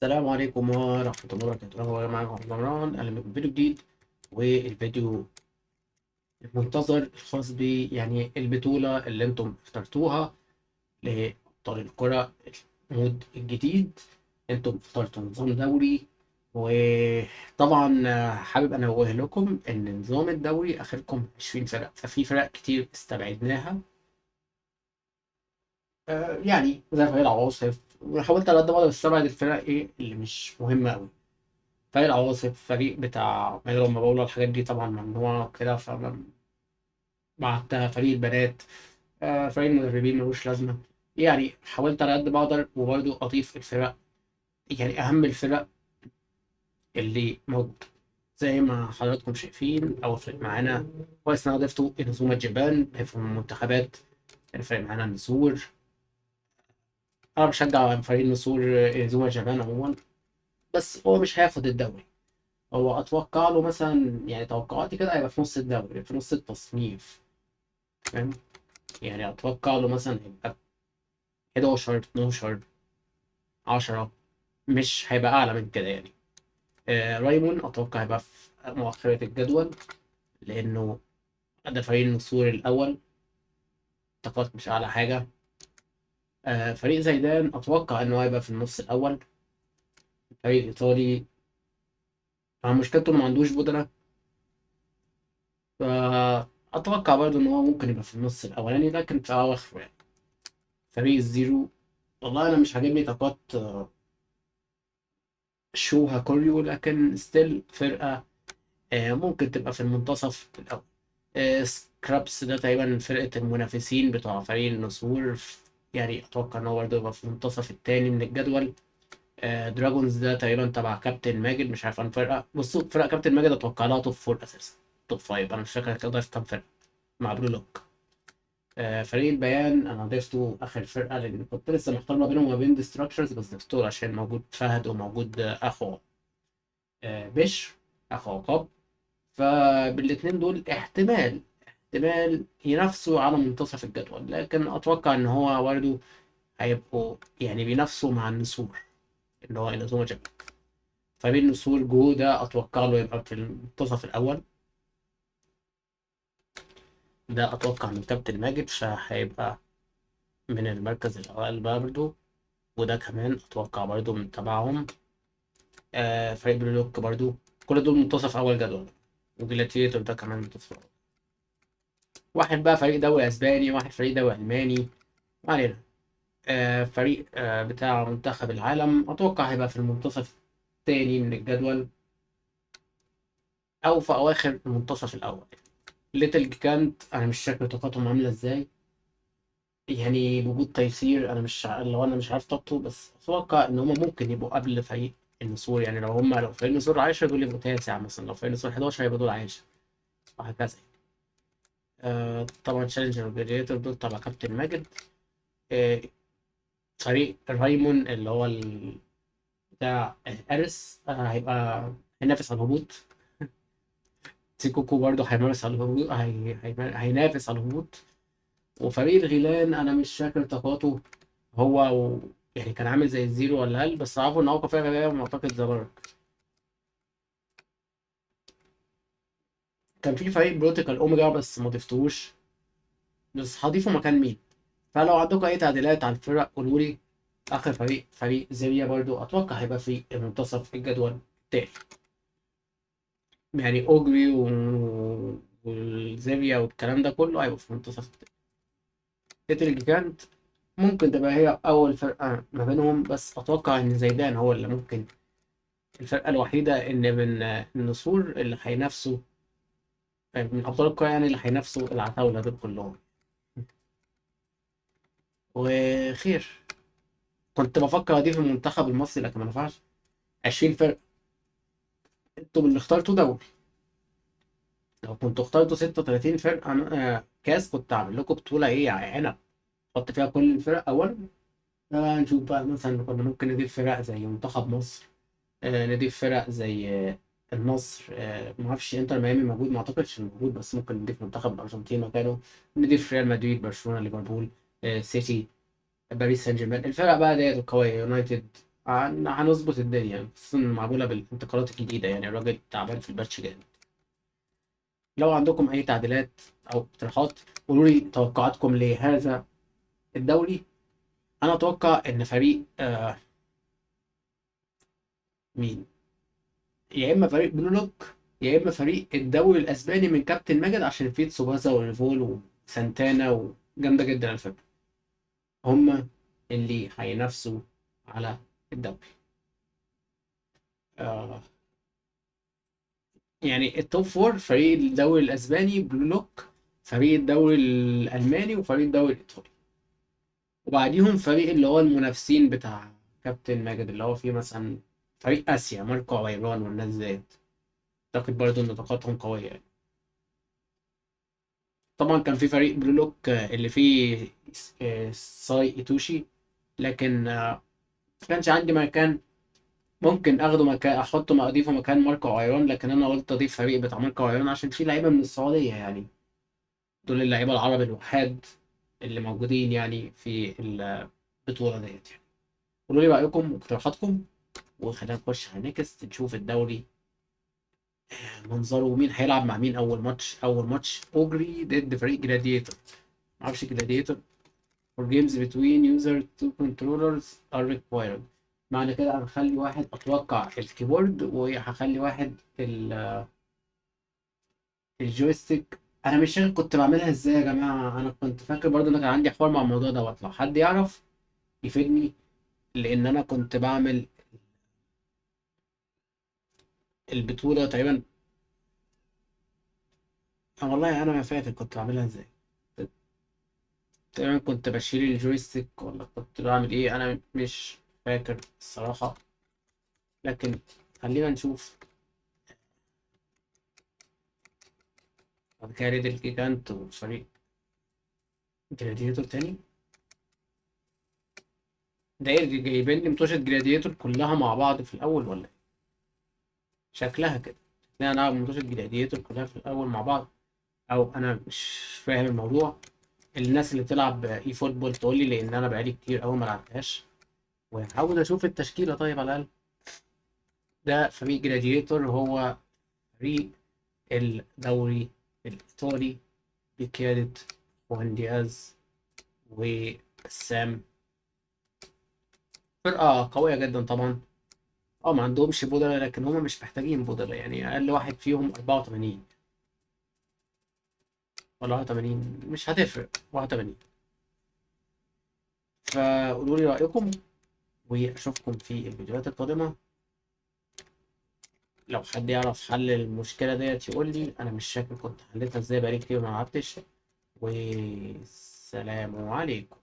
السلام عليكم ورحمة الله وبركاته. أنا معكم محمد عمران، أهلا بكم في فيديو جديد. والفيديو المنتظر الخاص ب يعني البطولة اللي أنتم اخترتوها لأبطال الكرة، المود الجديد. أنتم اخترتوا نظام دوري، وطبعا حابب أنوه لكم إن نظام الدوري آخركم 20 فرق، ففي فرق كتير استبعدناها. يعني زي فريق العواصف، وحاولت على قد ما أقدر أستبعد الفرق اللي مش مهمة أوي. فريق العواصف، فريق بتاع ميدو مبولة، الحاجات دي طبعا ممنوعة كده، فبعتها فريق البنات. فريق المدربين ملوش لازمة. يعني حاولت على قد ما أقدر، وبرضه أضيف الفرق، يعني أهم الفرق اللي موجودة. زي ما حضراتكم شايفين، أول فريق معانا كويس إن أنا ضفته انزوما جابان في المنتخبات. الفريق معانا النسور. أنا بشجع فريق النسور، انزوما جابان عموما، بس هو مش هياخد الدوري. هو اتوقع له مثلا، يعني توقعاتي كده هيبقى في نص الدوري، في نص التصنيف. فاهم؟ يعني اتوقع له مثلا هيبقى 11 12 10، مش هيبقى اعلى من كده يعني. رايمون اتوقع هيبقى في مؤخرة الجدول، لانه ده فريق النسور الاول، طاقات مش اعلى حاجة. فريق زيدان اتوقع انه هيبقى في النص الاول. فريق ايطالي مع مشكلته انه ما عندوش بدلة، فاتوقع برضه ان هو ممكن يبقى في النص الاولاني، لكن في اواخره يعني. فريق الزيرو، والله انا مش عاجبني طاقات شوها كوريو، لكن ستيل فرقة ممكن تبقى في المنتصف الأول. سكرابس ده تقريبا فرقة المنافسين بتوع فريق النسور، يعني أتوقع إن هو برضه يبقى في المنتصف التاني من الجدول. دراجونز ده تقريبا تبع كابتن ماجد، مش عارف عن فرقة. بصوا، فرقة كابتن ماجد أتوقع لها توب فور أساسا، توب فايف. أنا مش فاكر كده في كام فرقة مع بلو لوك. فريق البيان أنا ضفته آخر فرقة، لأن كنت لسه محتار ما بينهم وما بين ديستراكشرز، بس ضفته عشان موجود فهد وموجود أخو بشر، أخو عقاب. فبالاتنين دول احتمال ينافسوا على منتصف الجدول، لكن اتوقع ان هو برضه هيبقوا يعني بينافسوا مع النسور، اللي هو انزوما جاب. فريق النسور جو ده اتوقع له يبقى في المنتصف الاول. ده اتوقع من كابتن ماجد، فهيبقى من المركز الاول برضه. وده كمان اتوقع برضه من تبعهم. فريق بلوك برضه. كل دول منتصف اول جدول، وجلاتيتور ده كمان منتصف أول. واحد بقى فريق دوري اسباني، واحد فريق دوري الماني، ما علينا. فريق بتاع منتخب العالم أتوقع هيبقى في المنتصف التاني من الجدول، أو في أواخر المنتصف الأول. ليتل جيجانت أنا مش فاكر طاقتهم عاملة إزاي، يعني بوجود تيسير أنا مش لو أنا مش عارف طاقته، بس أتوقع إن هما ممكن يبقوا قبل فريق النسور. يعني لو فريق النسور 10 دول يبقوا تاسع مثلا، لو فريق النسور 11 يبقوا دول 10، وهكذا. طبعا تشالنجر وجلاديتور دول تبع كابتن ماجد. آه فريق رايمون اللي هو بتاع ارس هيبقى هينافس على الهبوط. سيكوكو برضه هيمارس على الهبوط، هينافس على الهبوط. وفريق الغيلان انا مش فاكر طاقاته. هو يعني كان عامل زي الزيرو ولا هل، بس عارفه ان هو كان فرقه جايه معتقد زبرك. كان في فريق بروتيكال اوميجا بس ما ضفتوش، بس هضيفه مكان مين؟ فلو عندكم اي تعديلات على الفرق قولوا لي. اخر فريق زيريا برضه اتوقع هيبقى في منتصف الجدول التاني. يعني اوجري والزيفيا والكلام ده كله هيبقوا في منتصف. ليتل جيجانت ممكن تبقى هي أول فرقة ما بينهم، بس أتوقع إن زيدان هو اللي ممكن الفرقة الوحيدة إن من النسور اللي هينافسوا، من أبطال القارة يعني، اللي هينافسوا العتاولة دول كلهم. وخير. كنت بفكر أضيف المنتخب المصري لكن ما نفعش. 20 فرقة، انتوا اللي اخترتوا دوري. لو كنتوا اخترتوا 36 فرقة كاس، كنت أعمل لكم بطولة عنب، أحط فيها كل الفرق أولا. نشوف بقى مثلا كنا ممكن نضيف فرق زي منتخب مصر، نضيف فرق زي النصر. ما اعرفش انتر ميامي موجود، ما اعتقدش انه موجود، بس ممكن نضيف منتخب الارجنتين مكانه. نضيف ريال مدريد، برشلونة، ليفربول، سيتي، باريس سان جيرمان. الفرق بقى ديت القوية، يونايتد. هنظبط الدنيا، خصوصا معمولة بالانتقالات الجديدة، يعني الراجل تعبان في الباتش جامد. لو عندكم أي تعديلات أو اقتراحات قولوا لي توقعاتكم لهذا الدوري. أنا أتوقع إن فريق مين، يا إما فريق بلو لوك يا إما فريق الدوري الأسباني من كابتن ماجد، عشان فيه تسوبازا وريفول وسانتانا وجامدة جدا على فكرة، هما اللي هينافسوا على الدوري. آه يعني التوب فور: فريق الدوري الأسباني بلو لوك، فريق الدوري الألماني، وفريق الدوري الإيطالي. وبعديهم فريق اللي هو المنافسين بتاع كابتن ماجد، اللي هو فيه مثلا فريق آسيا ماركو عويران والناس ديت. أعتقد برضه إن طاقتهم قوية يعني. طبعا كان في فريق بلو لوك اللي فيه ساي إيتوشي، لكن ما كانش عندي مكان ممكن اخده مكان، احطه اضيفه مكان ماركو عيران، لكن انا قلت اضيف فريق بتاع ماركو عيران عشان في لعيبه من السعوديه يعني. دول اللعيبه العرب الوحاد اللي موجودين يعني في البطوله ديت يعني. قولوا لي رايكم واقتراحاتكم، وخلينا نخش على نيكست نشوف الدوري منظره، ومين هيلعب مع مين. اول ماتش اوجري ضد فريق جلاديتور. معرفش جلاديتور. for games between user two controllers are required. معنى كده هنخلي واحد اتوقع الكيبورد، وهخلي واحد الجويستيك. انا مش فاكر كنت بعملها ازاي يا جماعه، انا كنت فاكر برضه ان كان عندي حوار مع الموضوع دوت. لو حد يعرف يفيدني، لان انا كنت بعمل البطوله تقريبا. والله انا ما فاكر كنت بعملها ازاي. تقريبا كنت بشيل الجويستيك ولا كنت بعمل ايه، انا مش فاكر الصراحه. لكن خلينا نشوف. بعد كده ريد الجيجانت وفريق جلاديتور تاني. ده ايه، جايبين لي متوشة جلاديتور كلها مع بعض في الاول ولا ايه؟ شكلها كده. لا انا متوشة جلاديتور كلها في الاول مع بعض، او انا مش فاهم الموضوع. الناس اللي بتلعب اي فوتبول تقول لي، لان انا بقالي كتير قوي ما لعبتهاش، وهحاول اشوف التشكيله طيب على الاقل. ده فريق جلاديتور، هو فريق الدوري الايطالي بقياده خوان دياز وسام. فرقه قويه جدا طبعا. اه ما عندهمش بودلة، لكن هم مش محتاجين بودلة، يعني اقل واحد فيهم 84 ولا 81، مش هتفرق 81. فقولوا لي رأيكم، واشوفكم في الفيديوهات القادمة. لو حد يعرف حل المشكلة ديت يقول لي، انا مش فاكر كنت حليتها ازاي، بقالي كتير ما لعبتش. والسلام عليكم.